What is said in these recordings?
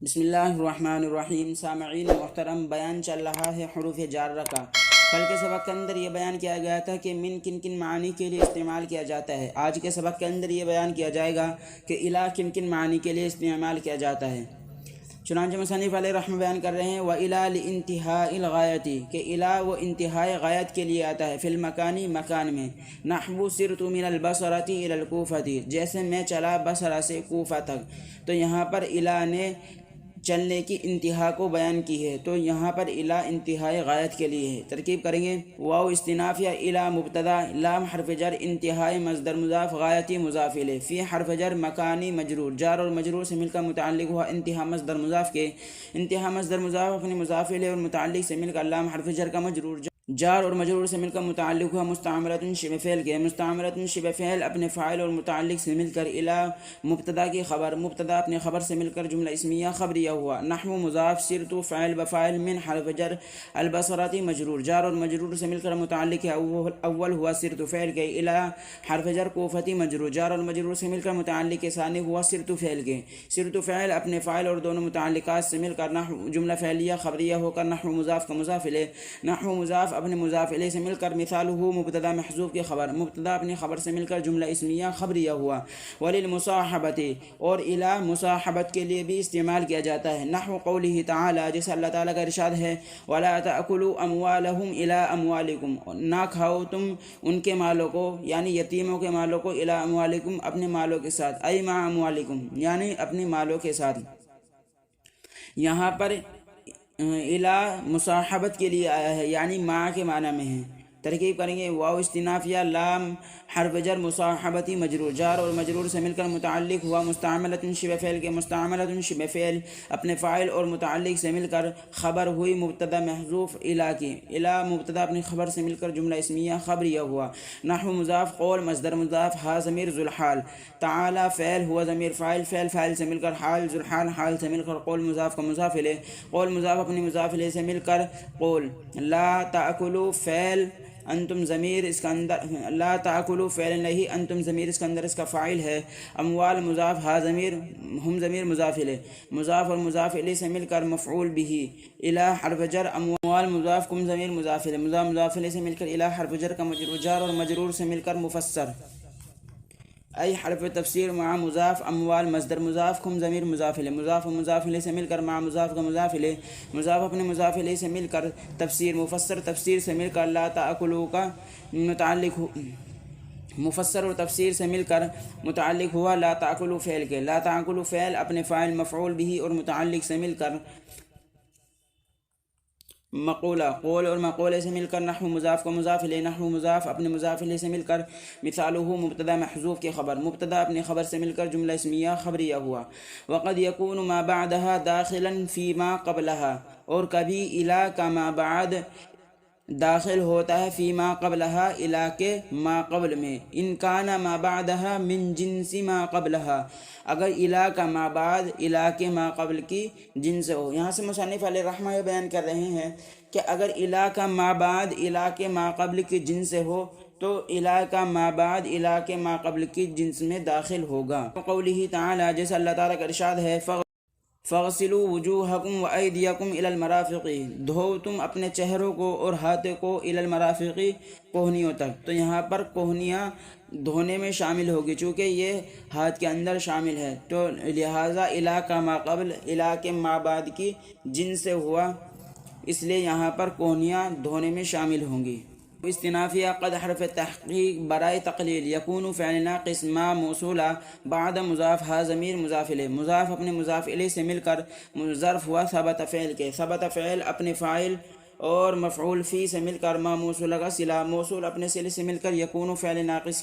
بسم اللہ الرحمن الرحیم۔ سامعین محترم، بیان چل رہا ہے حروف جارہ کا۔ کل کے سبق کے اندر یہ بیان کیا گیا تھا کہ من کن کن معنی کے لیے استعمال کیا جاتا ہے۔ آج کے سبق کے اندر یہ بیان کیا جائے گا کہ الہ کن کن معنی کے لیے استعمال کیا جاتا ہے۔ چنانچہ مصنف علیہ رحمہ بیان کر رہے ہیں وَإِلَى لِانْتِهَاءِ الْغَایَةِ کہ الہ وہ انتہائی غایت کے لیے آتا ہے، فی المکانی مکان میں، نحو سِرْتُ مِنَ الْبَصْرَةِ إِلَى الْكُوفَةِ جیسے میں چلا بصرہ سے کوفہ تک۔ تو یہاں پر الہ نے چلنے کی انتہا کو بیان کی ہے، تو یہاں پر الہ انتہائی غایت کے لیے ہے۔ ترکیب کریں گے، واو استنافیہ الہ مبتدا، لام حرف جر انتہائی مصدر مضاف، غایتی مضاف الیہ، فی حرف جر مکانی مجرور، جار اور مجرور سے مل کر متعلق ہوا انتہا مصدر مضاف کے، انتہا مصدر مضاف اپنے مضاف الیہ اور متعلق سے مل کر لام حرف جر کا مجرور، جار اور مجرور سے مل کر متعلق ہوا مستعملۃ شبہ فعل کے، مستعملۃ شبہ فعل اپنے فاعل اور متعلق سے مل کر الہ مبتدا کی خبر، مبتدا اپنے خبر سے مل کر جملہ اسمیہ خبریہ ہوا، نحو مضاف سرت فاعل بفاعل من حرف جر البصرۃ مجرور، جار اور مجرور سے مل کر متعلق ہے اول ہوا سرت فعل کے، الہ حرف جر کوفتی مجرور، جار اور مجرور سے مل کر متعلق ثانی ہوا سرت فعل کے، سرت فعل اپنے فاعل اور دونوں متعلقات سے مل کر نحو جملہ فعلیہ خبریہ ہو کر نحو مضاف کا مضاف الیہ، نحو مضاف اپنے مضاف الیہ سے مل کر مثالہ مبتدا محذوف کی خبر، مبتدا اپنی خبر سے مل کر جملہ اسمیہ خبریہ ہوا، وللمصاحبۃ اور الہ مصاحبت کے لیے بھی استعمال کیا جاتا ہے، نحو قولہ تعالی جیسے اللہ تعالیٰ کا ارشاد ہے ولا تأکلوا اموالهم الی اموالکم، نہ کھاؤ تم ان کے مالوں کو یعنی یتیموں کے مالوں کو الی اموالکم اپنے مالوں کے ساتھ، ای مع اموالکم یعنی اپنے مالوں کے ساتھ۔ یہاں پر الہ مصاحبت کے لیے آیا ہے یعنی مع کے معنی میں ہے۔ ترکیب کریں گے، واو استنافیہ لام حرف جر مصاحبتی مجرور، جار اور مجرور سے مل کر متعلق ہوا مستعملۃ شبہ فعل کے، مستعملۃ شبہ فعل اپنے فاعل اور متعلق سے مل کر خبر ہوئی مبتدا محذوف الہ کی، الہ مبتدا اپنی خبر سے مل کر جملہ اسمیہ خبریہ ہوا، نحو مضاف قول مصدر مضاف، ہا ضمیر ذوالحال، تعالی فعل ہوا ضمیر فاعل، فعل فاعل سے مل کر حال ذوالحال، حال سے مل کر قول مضاف کا مضاف الیہ، قول مضاف اپنی مضاف الیہ سے مل کر قول، لا تأکلوا فعل انتم ضمیر اس کا اندر، لا تأکلوا فعل نہیں، انتم ضمیر اس کا اندر اس کا فاعل ہے، اموال مضاف، ہا ضمیر ہم ضمیر مضاف الیہ، مضاف اور مضاف الیہ سے مل کر مفعول به، الہ حرف جر اموال مضاف، کم ضمیر مضاف الیہ، مضاف مضاف الیہ سے مل کر الہ حرف جر کا مجرور، جار اور مجرور سے مل کر مفسر، ای حرف تفسیر مع مضاف، اموال مصدر مضاف، کم ضمیر مضاف الیہ، مضاف و مضاف الیہ سے مل کر مع مضاف کا مضاف الیہ، مضاف اپنے مضاف الیہ سے مل کر تفسیر، مفسر تفسیر سے مل کر لا تأکلوا کا متعلق مفسر اور تفسیر سے مل کر متعلق ہوا لا تأکلوا فعل کے، لا تأکلوا فعل اپنے فاعل مفعول به اور متعلق سے مل کر مقولہ، قول اور مقولے سے مل کر نحو مضاف کا مضاف الیہ، نحو مضاف اپنے مضاف الیہ سے مل کر مثالہ مبتدا محذوف کی خبر، مبتدا اپنی خبر سے مل کر جملہ اسمیہ خبریہ ہوا، وقد یکون ما بعدها داخلا فی ما قبلها اور کبھی الہ کا ما بعد داخل ہوتا ہے فی ما قبلها الہ کے ما قبل میں، ان کان ما بعدها من جنس ما قبلها اگر الہ کا ما بعد الہ کے ما قبل کی جنس ہو۔ یہاں سے مصنف علیہ رحمہ یہ بیان کر رہے ہیں کہ اگر الہ کا ما بعد الہ کے ما قبل کی جنس ہو تو الہ کا ما بعد الہ کے ما قبل کی جنس میں داخل ہوگا۔ قولہ تعالی جیسے اللہ تعالیٰ کا ارشاد ہے فَاغْسِلُوا وُجُوهَكُمْ وَأَيْدِيَكُمْ إِلَى الْمَرَافِقِ دھو تم اپنے چہروں کو اور ہاتھوں کو إِلَى الْمَرَافِقِ کوہنیوں تک، تو یہاں پر کوہنیاں دھونے میں شامل ہوگی چونکہ یہ ہاتھ کے اندر شامل ہے، تو لہٰذا الہ کا ما قبل الہ کے ما بعد کی جن سے ہوا، اس لیے یہاں پر کوہنیاں دھونے میں شامل ہوں گی۔ استنافیہ قد حرف تحقیق برائے تقلیل، یکون فعل ناقص ما موصولہ بعد مضاف، ہا ضمیر مضاف الیہ، مضاف اپنے مضاف الیہ سے مل کر ظرف ہوا ثبت فعل کے، ثبت فعل اپنے فاعل اور مفعول فی سے مل کر ما موصولہ کا صلہ، موصول اپنے صلے سے مل کر یکون فعل ناقص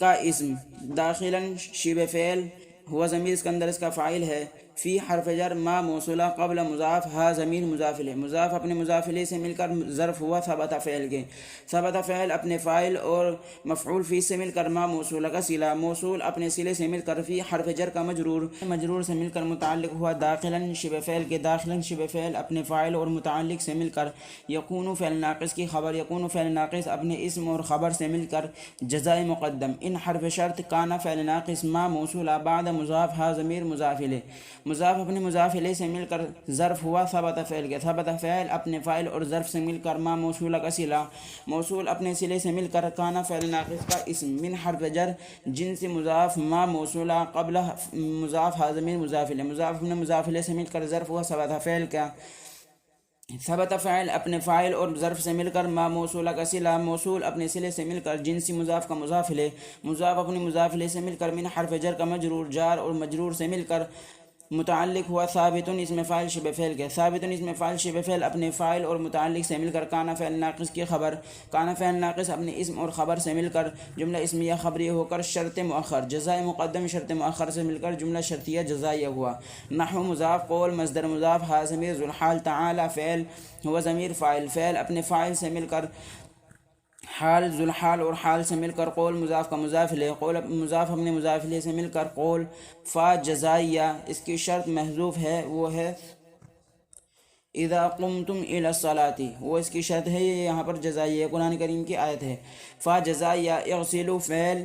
کا اسم، داخلا شبہ فعل ہوا ضمیر اس کے اندر اس کا فاعل ہے، فی حرف جر ما موصولہ قبل مضاف، ہا ضمیر مضاف الیہ، مضاف اپنے مضاف الیہ سے مل کر ظرف ہوا ثبت فعل کے، ثبت فعل اپنے فاعل اور مفعول فی سے مل کر ما موصولہ کا صلہ، موصول اپنے صلے سے مل کر فی حرف جر کا مجرور، مجرور سے مل کر متعلق ہوا داخلا شبہ فعل کے، داخلا شبہ فعل اپنے فاعل اور متعلق سے مل کر یکون فعل ناقص کی خبر، یکون فعل ناقص اپنے اسم اور خبر سے مل کر جزائے مقدم، ان حرف شرط کانا فعل ناقص ما موصولہ بعد مضاف ہا ضمیر مضاف الیہ، مضاف اپنے مضاف الیہ سے مل کر ظرف ہوا ثبت فعل کے، ثبت فعل اپنے فاعل اور ظرف سے مل کر ما موصولہ کا صلہ، موصول اپنے صلے سے مل کر کانا فعل ناقص کا اسم، من حرف جر جنس مضاف ما موصولہ قبل مضاف ہا ضمیر مضاف الیہ، مضاف اپنے مضاف الیہ سے مل کر ظرف ہوا ثبت فعل کا، ثبت فعل اپنے فاعل اور ظرف سے مل کر ما موصولہ کا صلہ، موصول اپنے صلے سے مل کر جنسی مضاف کا مضاف الیہ، مضاف اپنے مضاف الیہ سے مل کر من حرف جر کا مجرور، جار اور مجرور سے مل کر متعلق ہوا ثابت اسم فاعل شبہ فعل کے، ثابت اسم فاعل شبہ فعل اپنے فاعل اور متعلق سے مل کر کانا فعل ناقص کی خبر، کانا فعل ناقص اپنے اسم اور خبر سے مل کر جملہ اسمیہ خبریہ ہو کر شرط مؤخر، جزائے مقدم شرط مؤخر سے مل کر جملہ شرطیہ جزائیہ ہوا، نحو مضاف قول مصدر مضاف ہا ضمیر ذو الحال تعالی فعل ہوا ضمیر فاعل، فعل اپنے فاعل سے مل کر حال ذو الحال اور حال سے مل کر قول مضاف کا مضاف الیہ، قول مضاف اپنے مضاف الیہ سے مل کر قول فا جزائیہ، اس کی شرط محذوف ہے وہ ہے اذا قمتم الی الصلاۃ، وہ اس کی شرط ہے، یہ یہاں پر جزائیہ قرآن کریم کی آیت ہے، فا جزائیہ، اغسلوا فعل،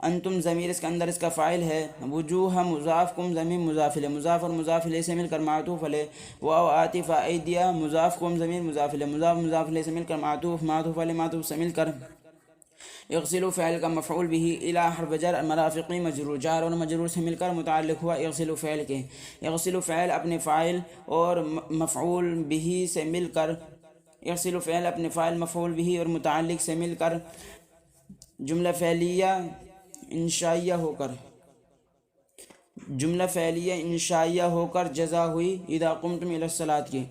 انتم ضمیر اس کے اندر اس کا فاعل ہے، وجوہ مضاف کم ضمیر مضاف الیہ، مضاف اور مضاف الیہ سے مل کر معطوف علیہ، واو عاطف ایدیہ مضاف کم ضمیر مضاف الیہ، مضاف مضاف الیہ سے مل کر معطوف، معطوف علیہ معطوف سے مل کر اغسلوا فعل کا مفعول به الی حرف جر مرافقی مجرور، جار اور مجرور سے مل کر متعلق ہوا اغسلوا فعل کے، اغسلوا فعل اپنے فاعل اور مفعول به سے مل کر، اغسلوا فعل اپنے فاعل مفعول به اور متعلق سے مل کر جملہ فعلیہ انشائیہ ہو کر، جملہ فعلیہ انشائیہ ہو کر جزا ہوئی اذا قمتم الی الصلاۃ کی،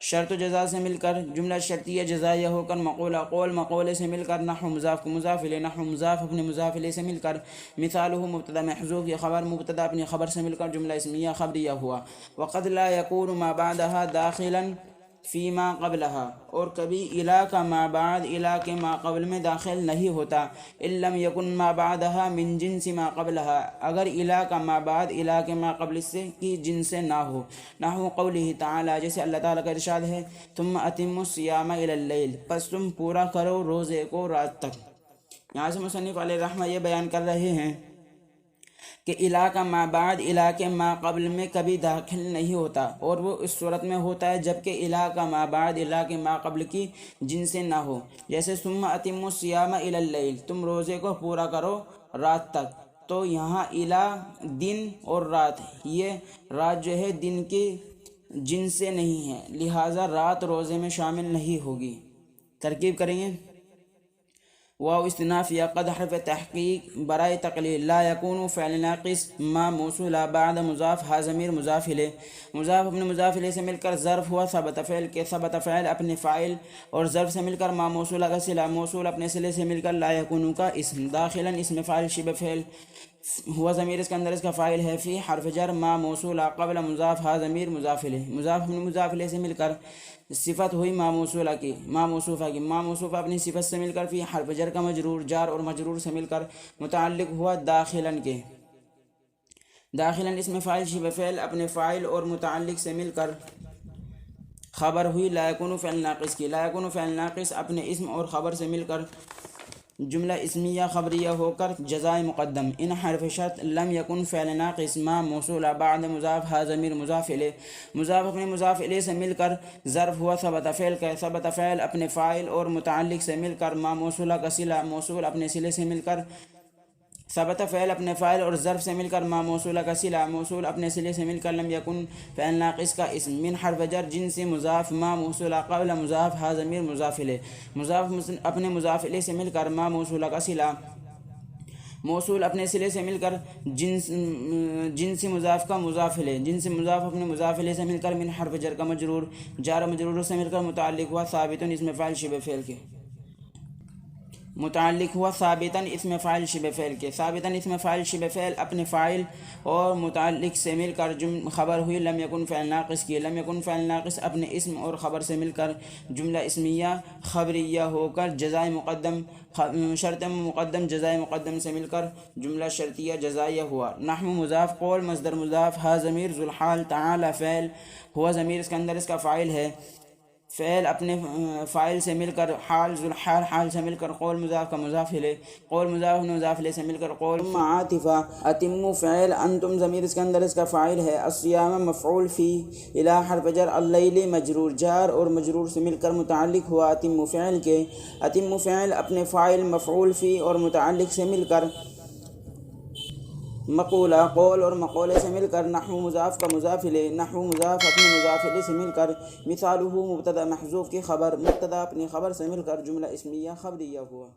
شرط و جزا سے مل کر جملہ شرطیہ جزائیہ ہو کر مقولہ قول مقولے سے مل کر، نحو مضاف کو مضاف الیہ، نحو مضاف اپنے مضاف الیہ سے مل کر، مثالہ مبتدا محذوف یہ خبر مبتدا اپنی خبر سے مل کر جملہ اسمیہ خبریہ ہوا، وقد لا يكون ما بعدها داخلا فیما قبلها، اور کبھی الی کا ما بعد الی کے ما قبل میں داخل نہیں ہوتا، ان لم یکن ما بعدها من جنس ما قبلها، اگر الی کا ما بعد الی کے ما قبل سے کی جنس سے نہ ہو، نحو قوله تعالی جیسے اللہ تعالیٰ کا ارشاد ہے، ثم اتموا الصیام الی اللیل، پس تم پورا کرو روزے کو رات تک، یہاں سے مصنف علیہ الرحمہ یہ بیان کر رہے ہیں کہ الی کا ما بعد الی کے ما قبل میں کبھی داخل نہیں ہوتا، اور وہ اس صورت میں ہوتا ہے جبکہ الی کا ما بعد الی کے ما قبل کی جن سے نہ ہو، جیسے ثم اتموا الصیام الی اللیل، تم روزے کو پورا کرو رات تک، تو یہاں الی دن اور رات، یہ رات جو ہے دن کی جن سے نہیں ہے، لہٰذا رات روزے میں شامل نہیں ہوگی، ترکیب کریں گے، واو استناف یا قد حرف تحقیق برائے تقلیل، لا یکون فعل ناقص ما موصولہ بعد مضاف ہا ضمیر مضاف الیہ، مضاف اپنے مضاف الیہ سے مل کر ظرف ہوا ثبت فعل کے، ثبت فعل اپنے فاعل اور ظرف سے مل کر ما موصولہ کا صلہ، موصول اپنے صلے سے مل کر لا یکون کا اسم، داخلا اسم فاعل شبہ فعل ہوا ضمیر اس کے اندر اس کا فاعل ہے، فی حرف جر ما موصولہ قبل مضاف ہا ضمیر مضاف الیہ، مضاف اپنے مضاف الیہ سے مل کر صفت ہوئی ما موصولہ کی، ما موصوفہ کی، ما موصوفہ اپنی صفت سے مل کر فی حرف جر کا مجرور، جار اور مجرور سے مل کر متعلق ہوا داخلاً کے، داخلاً اسم فاعل شبہ فعل اپنے فاعل اور متعلق سے مل کر خبر ہوئی لا یکون فعل ناقص کی، لا یکون فعل ناقص اپنے اسم اور خبر سے مل کر جملہ اسمیہ خبریہ ہو کر جزائے مقدم، ان حرف شرط لم یکن فعل ناقص ما موصولہ بعد مضاف ہا ضمیر مضاف الیہ، مضاف اپنے مضاف الیہ سے مل کر ظرف ہوا ثبت فعل کا، ثبت فعل اپنے فاعل اور متعلق سے مل کر ما موصولہ کا صلہ، موصول اپنے صلے سے مل کر ثبت فعل اپنے فاعل اور ظرف سے مل کر ما موصولہ کا صلہ، موصول اپنے صلے سے مل کر لم یکن فعل ناقص کا اسم، من حرف جر جنس مضاف ما موصولہ قبل مضاف ہا ضمیر مضاف الیہ، مضاف اپنے مضاف الیہ سے مل کر ما موصولہ کا صلہ، موصول اپنے صلے سے مل کر جنس مضاف کا مضاف الیہ، جنس مضاف اپنے مضاف الیہ سے مل کر من حرف جر کا مجرور، جار و مجرور سے مل کر متعلق ہوا ثابت اسم فاعل شبہ فعل کے، متعلق ہوا ثابتاً اسم فاعل شبہ فعل کے، ثابتاً اسم فاعل شبہ فعل اپنے فاعل اور متعلق سے مل کر خبر ہوئی لم یکن فعل ناقص کی، لم یکن فعل ناقص اپنے اسم اور خبر سے مل کر جملہ اسمیہ خبریہ ہو کر جزائے مقدم، شرط مقدم جزائے مقدم سے مل کر جملہ شرطیہ جزائیہ ہوا، نحو مضاف قول مصدر مضاف ہا ضمیر ذو الحال تعالی فعل ہوا ضمیر اس کے اندر اس کا فاعل ہے، فعل اپنے فاعل سے مل کر حال ذوالحال حال سے مل کر قول مضاف کا مضاف الیہ قول مضاف الیہ سے مل کر قول عاطفہ اتم فعل انتم ضمیر اس کے اندر اس کا فاعل ہے الصیام مفعول فی الی حرف جر اللیل مجرور جار اور مجرور سے مل کر متعلق ہوا اتم فعل کے اتم فعل اپنے فاعل مفعول فی اور متعلق سے مل کر مقولہ قول اور مقولے سے مل کر نحو مضاف کا مضاف الیہ نحو مضاف اپنے مضاف الیہ سے مل کر مثالہ مبتدا محذوف کی خبر مبتدا اپنی خبر سے مل کر جملہ اسمیہ خبریہ ہوا۔